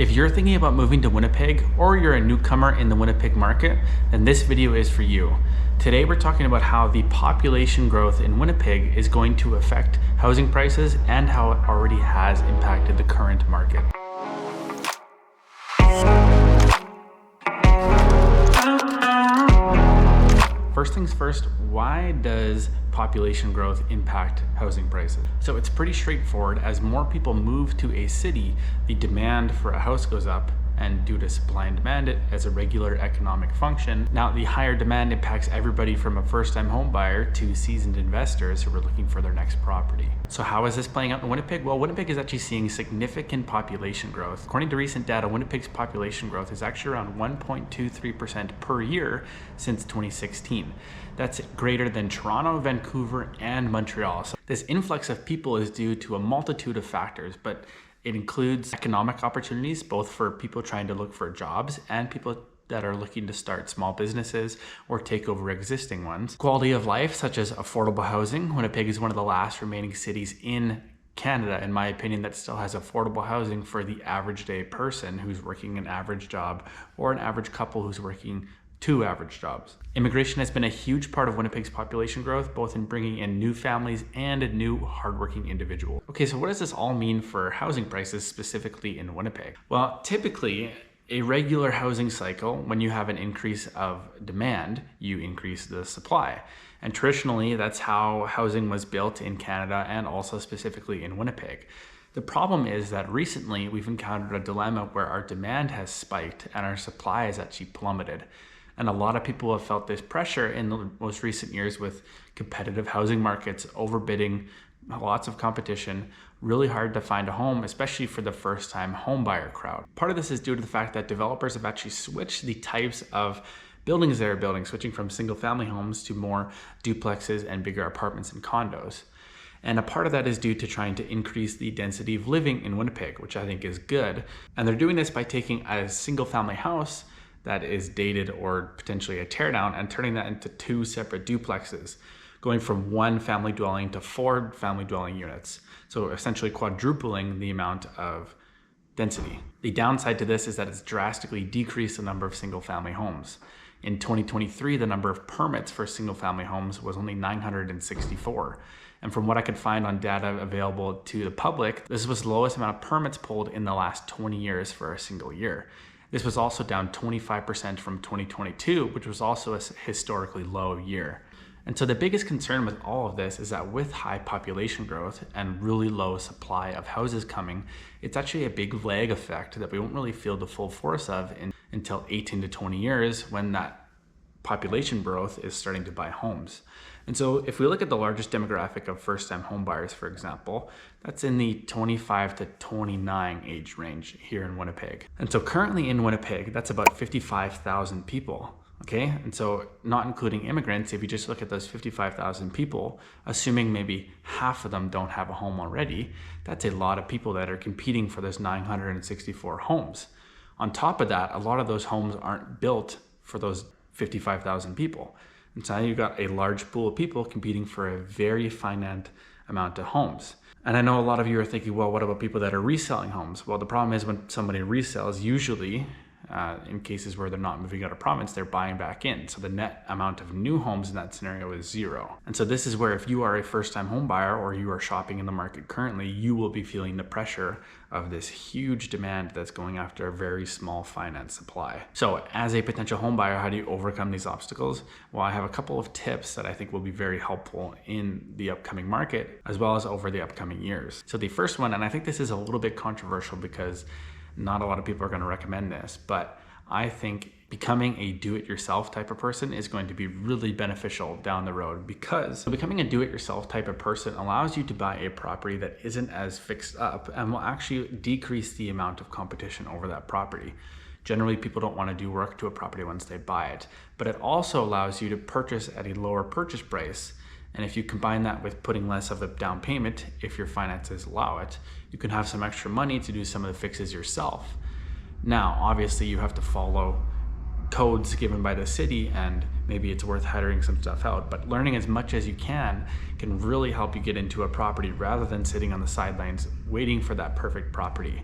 If you're thinking about moving to Winnipeg or you're a newcomer in the Winnipeg market, then this video is for you. Today we're talking about how the population growth in Winnipeg is going to affect housing prices and how it already has impacted the current market. First things first, why does population growth impact housing prices? So it's pretty straightforward. As more people move to a city, the demand for a house goes up, and due to supply and demand, it as a regular economic function. Now, the higher demand impacts everybody from a first-time home buyer to seasoned investors who are looking for their next property. So how is this playing out in Winnipeg? Well, Winnipeg is actually seeing significant population growth. According to recent data, Winnipeg's population growth is actually around 1.23% per year since 2016. That's greater than Toronto, Vancouver, and Montreal. So this influx of people is due to a multitude of factors, but it includes economic opportunities, both for people trying to look for jobs and people that are looking to start small businesses or take over existing ones. Quality of life, such as affordable housing. Winnipeg is one of the last remaining cities in Canada, in my opinion, that still has affordable housing for the average day person who's working an average job or an average couple who's working 2 average jobs. Immigration has been a huge part of Winnipeg's population growth, both in bringing in new families and new hardworking individuals. Okay, so what does this all mean for housing prices specifically in Winnipeg? Well, typically, a regular housing cycle, when you have an increase of demand, you increase the supply. And traditionally, that's how housing was built in Canada and also specifically in Winnipeg. The problem is that recently we've encountered a dilemma where our demand has spiked and our supply has actually plummeted. And a lot of people have felt this pressure in the most recent years with competitive housing markets, overbidding, lots of competition, really hard to find a home, especially for the first-time home buyer crowd. Part of this is due to the fact that developers have actually switched the types of buildings they're building, switching from single-family homes to more duplexes and bigger apartments and condos. And a part of that is due to trying to increase the density of living in Winnipeg, which I think is good. And they're doing this by taking a single-family house that is dated or potentially a teardown and turning that into 2 separate duplexes, going from 1 family dwelling to 4 family dwelling units. So essentially quadrupling the amount of density. The downside to this is that it's drastically decreased the number of single family homes. In 2023, the number of permits for single family homes was only 964. And from what I could find on data available to the public, this was the lowest amount of permits pulled in the last 20 years for a single year. This was also down 25% from 2022, which was also a historically low year. And so the biggest concern with all of this is that with high population growth and really low supply of houses coming, it's actually a big lag effect that we won't really feel the full force of until 18 to 20 years when that population growth is starting to buy homes. And so if we look at the largest demographic of first-time home buyers, for example, that's in the 25 to 29 age range here in Winnipeg. And so currently in Winnipeg, that's about 55,000 people, okay? And so not including immigrants, if you just look at those 55,000 people, assuming maybe half of them don't have a home already, that's a lot of people that are competing for those 964 homes. On top of that, a lot of those homes aren't built for those 55,000 people. And so now you've got a large pool of people competing for a very finite amount of homes. And I know a lot of you are thinking, well, what about people that are reselling homes? Well, the problem is when somebody resells, usually in cases where they're not moving out of province, they're buying back in. So the net amount of new homes in that scenario is 0. And so this is where if you are a first-time home buyer or you are shopping in the market currently, you will be feeling the pressure of this huge demand that's going after a very small finance supply. So as a potential home buyer, how do you overcome these obstacles? Well, I have a couple of tips that I think will be very helpful in the upcoming market as well as over the upcoming years. So the first one, and I think this is a little bit controversial because not a lot of people are going to recommend this, but I think becoming a do-it-yourself type of person is going to be really beneficial down the road because becoming a do-it-yourself type of person allows you to buy a property that isn't as fixed up and will actually decrease the amount of competition over that property. Generally, people don't want to do work to a property once they buy it, but it also allows you to purchase at a lower purchase price. And if you combine that with putting less of a down payment, if your finances allow it, you can have some extra money to do some of the fixes yourself. Now, obviously you have to follow codes given by the city and maybe it's worth hiring some stuff out, but learning as much as you can really help you get into a property rather than sitting on the sidelines waiting for that perfect property.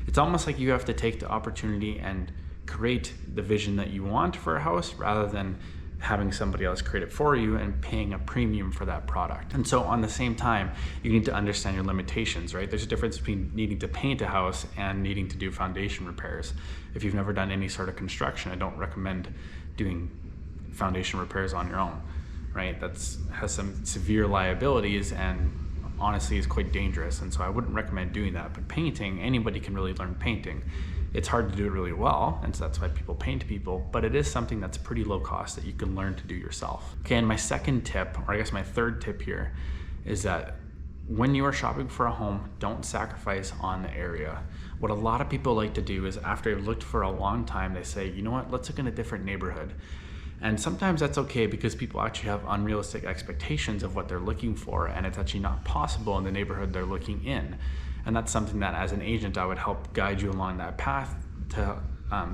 It's almost like you have to take the opportunity and create the vision that you want for a house rather than having somebody else create it for you and paying a premium for that product. And so on the same time, you need to understand your limitations, right? There's a difference between needing to paint a house and needing to do foundation repairs. If you've never done any sort of construction, I don't recommend doing foundation repairs on your own, right? Has some severe liabilities and honestly is quite dangerous. And so I wouldn't recommend doing that. But painting, anybody can really learn painting. It's hard to do it really well, and so that's why people paint people, but it is something that's pretty low cost that you can learn to do yourself. Okay, and my second tip, or I guess my third tip here, is that when you are shopping for a home, don't sacrifice on the area. What a lot of people like to do is after they've looked for a long time, they say, you know what, let's look in a different neighborhood. And sometimes that's okay because people actually have unrealistic expectations of what they're looking for, and it's actually not possible in the neighborhood they're looking in. And that's something that as an agent, I would help guide you along that path to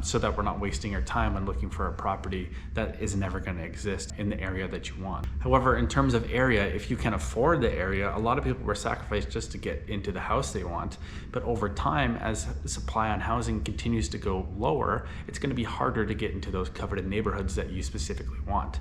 so that we're not wasting your time on looking for a property that is never going to exist in the area that you want. However, in terms of area, if you can afford the area, a lot of people were sacrificed just to get into the house they want. But over time, as the supply on housing continues to go lower, it's going to be harder to get into those coveted neighborhoods that you specifically want.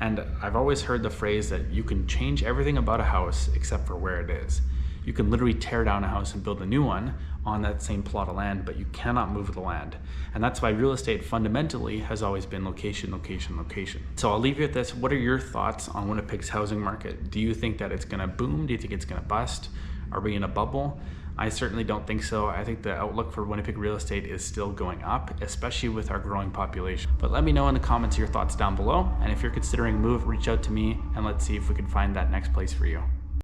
And I've always heard the phrase that you can change everything about a house except for where it is. You can literally tear down a house and build a new one on that same plot of land, but you cannot move the land. And that's why real estate fundamentally has always been location, location, location. So I'll leave you with this. What are your thoughts on Winnipeg's housing market? Do you think that it's gonna boom? Do you think it's gonna bust? Are we in a bubble? I certainly don't think so. I think the outlook for Winnipeg real estate is still going up, especially with our growing population. But let me know in the comments your thoughts down below. And if you're considering a move, reach out to me and let's see if we can find that next place for you.